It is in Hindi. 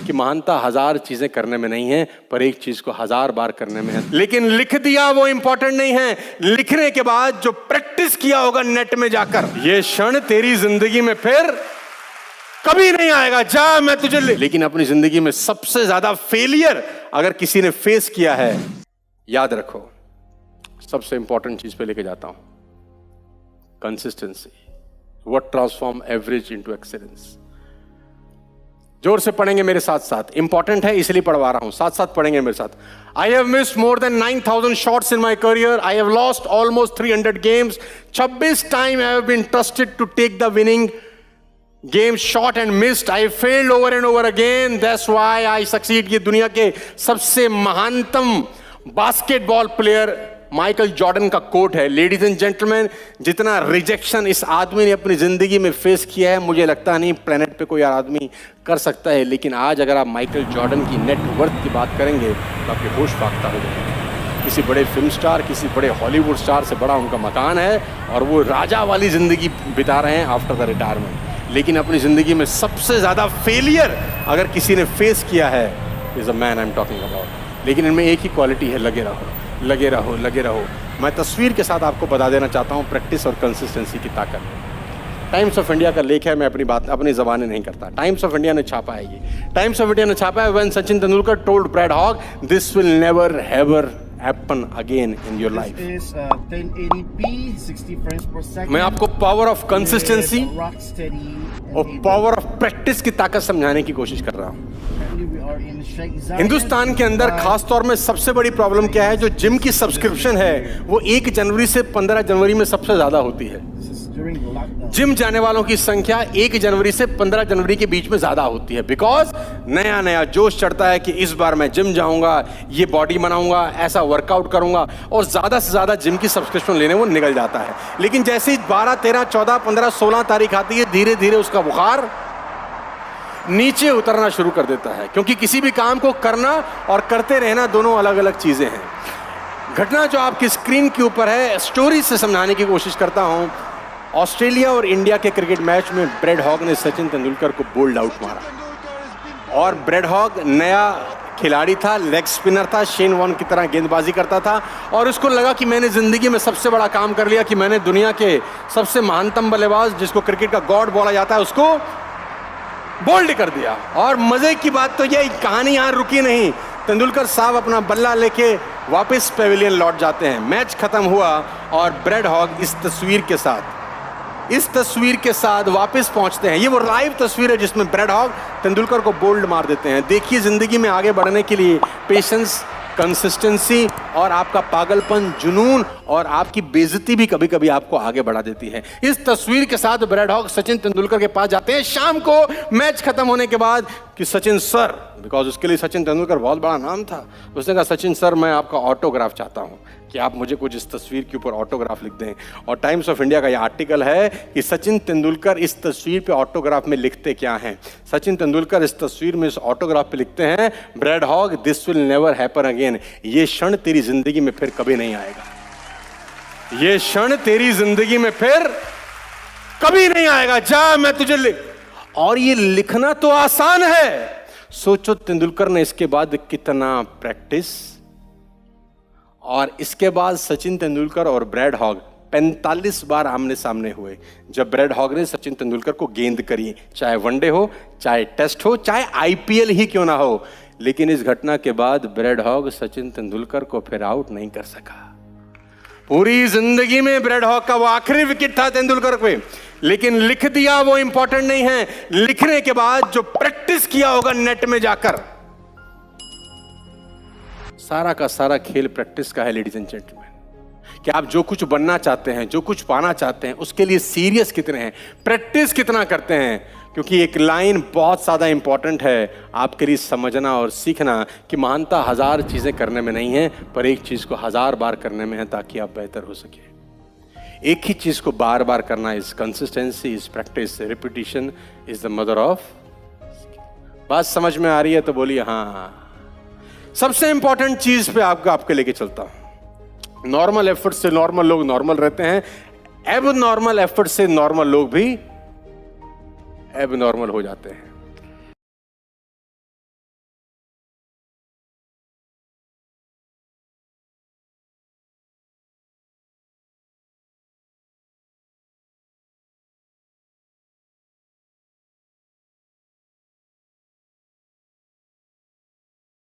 कि महानता 1000 चीजें करने में नहीं है, पर एक चीज को 1000 बार करने में है। लेकिन लिख दिया वो इंपॉर्टेंट नहीं है, लिखने के बाद जो प्रैक्टिस किया होगा नेट में जाकर, ये क्षण तेरी जिंदगी में फिर कभी नहीं आएगा। जा, मैं तुझे लेकिन अपनी जिंदगी में सबसे ज्यादा फेलियर अगर किसी ने फेस किया है, याद रखो, सबसे इंपॉर्टेंट चीज पे लेके जाता हूं, consistency. What transform average into excellence. जोर से पढ़ेंगे मेरे साथ साथ, इंपॉर्टेंट है इसलिए पढ़वा रहा हूं, साथ साथ पढ़ेंगे मेरे साथ। I have missed more than 9,000 shots in my career. I have lost almost 300 games. 26 times I have been trusted to take the winning game shot and missed. I failed over and over again. That's why I succeed. ये दुनिया के सबसे महानतम बास्केटबॉल प्लेयर माइकल जॉर्डन का कोट है। लेडीज एंड जेंटलमैन, जितना रिजेक्शन इस आदमी ने अपनी जिंदगी में फेस किया है, मुझे लगता नहीं प्लेनेट पे कोई आदमी कर सकता है। लेकिन आज अगर आप माइकल जॉर्डन की नेटवर्थ की बात करेंगे तो आपके होश फाख्ता हो जाएंगे। किसी बड़े फिल्म स्टार, किसी बड़े हॉलीवुड स्टार से बड़ा उनका मकान है और वो राजा वाली जिंदगी बिता रहे हैं आफ्टर द रिटायरमेंट। लेकिन अपनी जिंदगी में सबसे ज्यादा फेलियर अगर किसी ने फेस किया है, is a man I am talking about. लेकिन इनमें एक ही क्वालिटी है, लगे रहो, लगे रहो, लगे रहो। मैं तस्वीर के साथ आपको बता देना चाहता हूँ प्रैक्टिस और कंसिस्टेंसी की ताकत। टाइम्स ऑफ इंडिया का लेख है, मैं अपनी बात अपनी ज़बानी नहीं करता। टाइम्स ऑफ इंडिया ने छापा है ये। टाइम्स ऑफ इंडिया ने छापा है, when Sachin Tendulkar told Brad Hogg, this will never ever happen again in your life. 1080p 60 frames per second। मैं आपको पावर ऑफ कंसिस्टेंसी और पावर ऑफ प्रैक्टिस की ताकत समझाने की कोशिश कर रहा हूँ। हिंदुस्तान के अंदर खास तौर में सबसे बड़ी प्रॉब्लम क्या है, जो जिम की सब्सक्रिप्शन है वो 1 जनवरी से 15 जनवरी में सबसे ज्यादा होती है। जिम जाने वालों की संख्या 1 जनवरी से 15 जनवरी के बीच में ज्यादा होती है, बिकॉज नया नया जोश चढ़ता है कि इस बार मैं जिम जाऊंगा, ये बॉडी बनाऊंगा, ऐसा वर्कआउट करूंगा, और ज्यादा से ज्यादा जिम की सब्सक्रिप्शन लेने वो निकल जाता है। लेकिन जैसे ही 12, 13, 14, 15, 16 तारीख आती है, धीरे धीरे उसका बुखार नीचे उतरना शुरू कर देता है, क्योंकि किसी भी काम को करना और करते रहना दोनों अलग अलग चीजें हैं। घटना जो आपकी स्क्रीन के ऊपर है, स्टोरी से समझाने की कोशिश करता हूं। ऑस्ट्रेलिया और इंडिया के क्रिकेट मैच में ब्रैड हॉग ने सचिन तेंदुलकर को बोल्ड आउट मारा, और ब्रैड हॉग नया खिलाड़ी था, लेग स्पिनर था, शेन वॉर्न की तरह गेंदबाजी करता था, और उसको लगा कि मैंने जिंदगी में सबसे बड़ा काम कर लिया, कि मैंने दुनिया के सबसे महानतम बल्लेबाज, जिसको क्रिकेट का गॉड बोला जाता है, उसको बोल्ड कर दिया। और मजे की बात तो यह कहानी यहाँ रुकी नहीं। तेंदुलकर साहब अपना बल्ला लेके वापस पेविलियन लौट जाते हैं। मैच खत्म हुआ और ब्रैड हॉग इस तस्वीर के साथ वापस पहुंचते हैं। ये वो लाइव तस्वीर है जिसमें ब्रैड हॉग तेंदुलकर को बोल्ड मार देते हैं। देखिए, जिंदगी में आगे बढ़ने के लिए पेशेंस, कंसिस्टेंसी और आपका पागलपन, जुनून और आपकी बेइज्जती भी कभी कभी आपको आगे बढ़ा देती है। इस तस्वीर के साथ ब्रैड हॉग सचिन तेंदुलकर के पास जाते हैं शाम को, मैच खत्म होने के बाद, कि सचिन सर, बिकॉज उसके लिए सचिन तेंदुलकर बहुत बड़ा नाम था, उसने कहा, सचिन सर, मैं आपका ऑटोग्राफ चाहता हूं, कि आप मुझे कुछ इस तस्वीर के ऊपर ऑटोग्राफ लिख दें। और टाइम्स ऑफ इंडिया का यह आर्टिकल है कि सचिन तेंदुलकर इस तस्वीर पे ऑटोग्राफ में लिखते क्या हैं। सचिन तेंदुलकर इस तस्वीर में, इस ऑटोग्राफ पे लिखते हैं, bread Hogg, this will never happen again. ये क्षण तेरी जिंदगी में फिर कभी नहीं आएगा। ये क्षण तेरी जिंदगी में फिर कभी नहीं आएगा। जा, मैं तुझे और ये लिखना तो आसान है। सोचो तेंदुलकर ने इसके बाद कितना प्रैक्टिस, और इसके बाद सचिन तेंदुलकर और ब्रैड हॉग 45 बार आमने सामने हुए। जब ब्रैड हॉग ने सचिन तेंदुलकर को गेंद करी, चाहे वनडे हो, चाहे टेस्ट हो, चाहे आईपीएल ही क्यों ना हो। लेकिन इस घटना के बाद ब्रैड हॉग सचिन तेंदुलकर को फिर आउट नहीं कर सका। पूरी जिंदगी में ब्रैड हॉग का वो आखिरी विकेट था तेंदुलकर पे। लेकिन लिख दिया वो इंपॉर्टेंट नहीं है, लिखने के बाद जो प्रैक्टिस किया होगा नेट में जाकर, सारा का सारा खेल प्रैक्टिस का है। लेडीज एंड जेंटलमैन, कि आप जो कुछ बनना चाहते हैं, जो कुछ पाना चाहते हैं, उसके लिए सीरियस कितने हैं, प्रैक्टिस कितना करते हैं। क्योंकि एक लाइन बहुत ज़्यादा इंपॉर्टेंट है आपके लिए समझना और सीखना, कि महानता 1000 चीज़ें करने में नहीं है, पर एक चीज़ को 1000 बार करने में है, ताकि आप बेहतर हो सके। एक ही चीज़ को बार बार करना is consistency, is practice, repetition is the mother of. बात समझ में आ रही है तो बोलिए हाँ। सबसे इंपॉर्टेंट चीज पे आपके लेके चलता हूं। नॉर्मल एफर्ट से नॉर्मल लोग नॉर्मल रहते हैं, एब नॉर्मल एफर्ट से नॉर्मल लोग भी एब नॉर्मल हो जाते हैं।